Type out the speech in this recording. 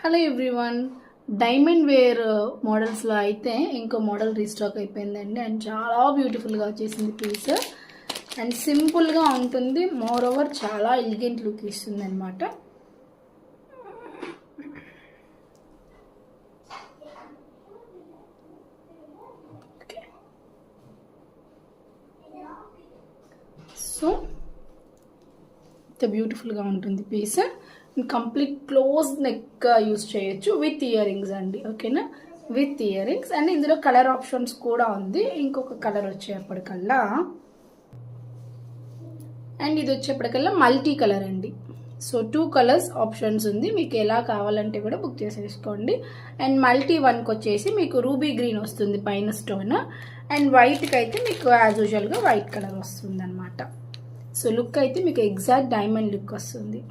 Hello everyone, diamond wear మోడల్స్లో అయితే ఇంకో model restock అయిపోయిందండి. అండ్ చాలా బ్యూటిఫుల్గా వచ్చేసింది పీస్. అండ్ సింపుల్గా ఉంటుంది, మోర్ ఓవర్ చాలా ఎలిగెంట్ లుక్ ఇస్తుంది అనమాట. సో ఇంత బ్యూటిఫుల్గా ఉంటుంది piece. Complete close neck use చేయొచ్చు విత్ ఇయర్ రింగ్స్ అండి. ఓకేనా, విత్ ఇయర్ రింగ్స్. అండ్ ఇందులో కలర్ ఆప్షన్స్ కూడా ఉంది. ఇంకొక కలర్ వచ్చేప్పటికల్లా, అండ్ ఇది వచ్చేప్పటికల్లా మల్టీ కలర్ అండి. సో 2 కలర్స్ ఆప్షన్స్ ఉంది, మీకు ఎలా కావాలంటే కూడా బుక్ చేసేసుకోండి. అండ్ మల్టీ వన్కి వచ్చేసి మీకు రూబీ గ్రీన్ వస్తుంది పైన స్టోన్, అండ్ వైట్కి అయితే మీకు యాజ్ యూజువల్గా వైట్ కలర్ వస్తుంది అనమాట. సో లుక్ అయితే మీకు ఎగ్జాక్ట్ డైమండ్ లుక్ వస్తుంది.